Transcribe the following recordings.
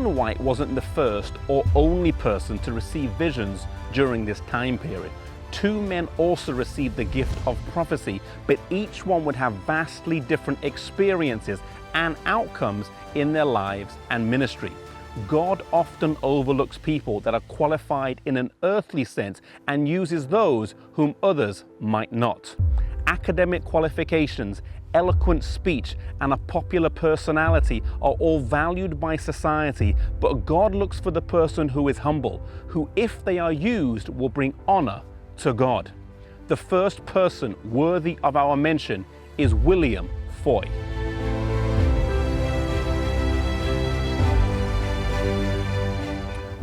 Ellen White wasn't the first or only person to receive visions during this time period. Two men also received the gift of prophecy, but each one would have vastly different experiences and outcomes in their lives and ministry. God often overlooks people that are qualified in an earthly sense and uses those whom others might not. Academic qualifications, eloquent speech, and a popular personality are all valued by society, but God looks for the person who is humble, who, if they are used, will bring honor to God. The first person worthy of our mention is William Foy.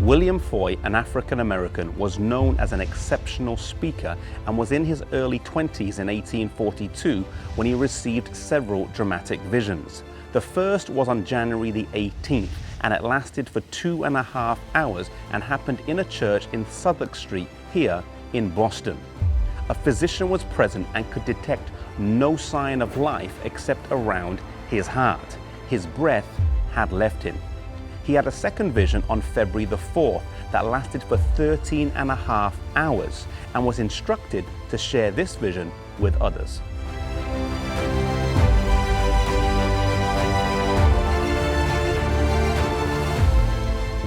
William Foy, an African American, was known as an exceptional speaker and was in his early 20s in 1842 when he received several dramatic visions. The first was on January the 18th, and it lasted for 2.5 hours and happened in a church in Southwark Street here in Boston. A physician was present and could detect no sign of life except around his heart. His breath had left him. He had a second vision on February the 4th that lasted for 13.5 hours and was instructed to share this vision with others.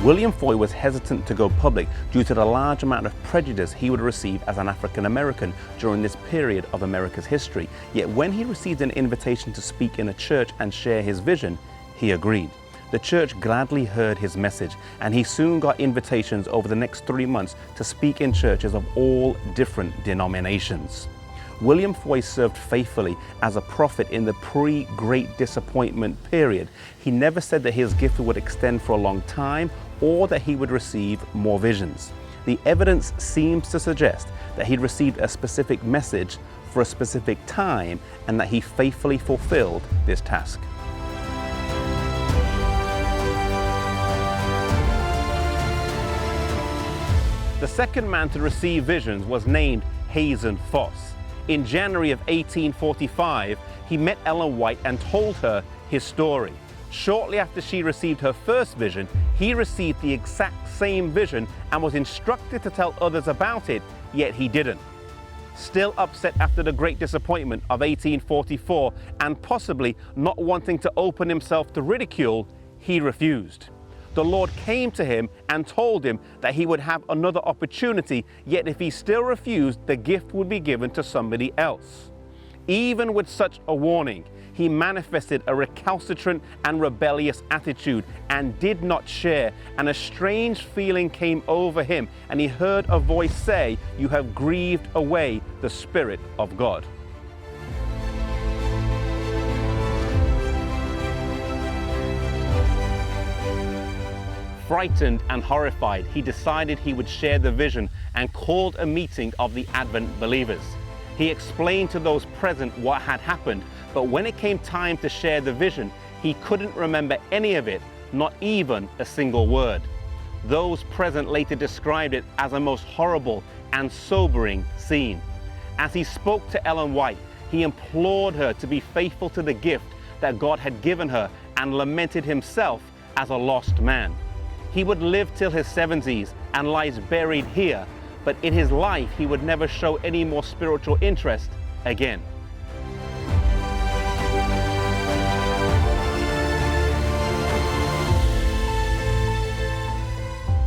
William Foy was hesitant to go public due to the large amount of prejudice he would receive as an African American during this period of America's history. Yet when he received an invitation to speak in a church and share his vision, he agreed. The church gladly heard his message, and he soon got invitations over the next 3 months to speak in churches of all different denominations. William Foy served faithfully as a prophet in the pre-Great Disappointment period. He never said that his gift would extend for a long time or that he would receive more visions. The evidence seems to suggest that he'd received a specific message for a specific time and that he faithfully fulfilled this task. The second man to receive visions was named Hazen Foss. In January of 1845, he met Ellen White and told her his story. Shortly after she received her first vision, he received the exact same vision and was instructed to tell others about it, yet he didn't. Still upset after the Great Disappointment of 1844 and possibly not wanting to open himself to ridicule, he refused. The Lord came to him and told him that he would have another opportunity, yet if he still refused, the gift would be given to somebody else. Even with such a warning, he manifested a recalcitrant and rebellious attitude and did not share, and a strange feeling came over him, and he heard a voice say, "You have grieved away the Spirit of God." Frightened and horrified, he decided he would share the vision and called a meeting of the Advent believers. He explained to those present what had happened, but when it came time to share the vision, he couldn't remember any of it, not even a single word. Those present later described it as a most horrible and sobering scene. As he spoke to Ellen White, he implored her to be faithful to the gift that God had given her and lamented himself as a lost man. He would live till his 70s and lies buried here, but in his life he would never show any more spiritual interest again.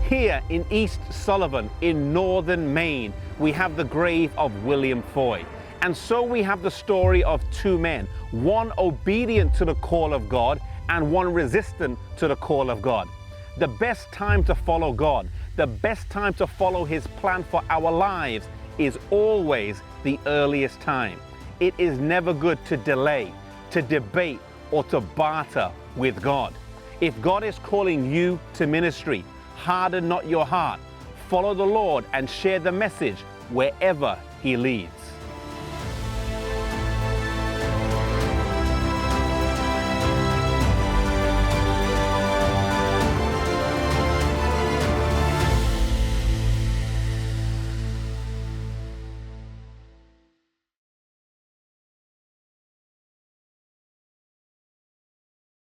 Here in East Sullivan in northern Maine, we have the grave of William Foy. And so we have the story of two men, one obedient to the call of God and one resistant to the call of God. The best time to follow God, the best time to follow His plan for our lives is always the earliest time. It is never good to delay, to debate, or to barter with God. If God is calling you to ministry, harden not your heart. Follow the Lord and share the message wherever He leads.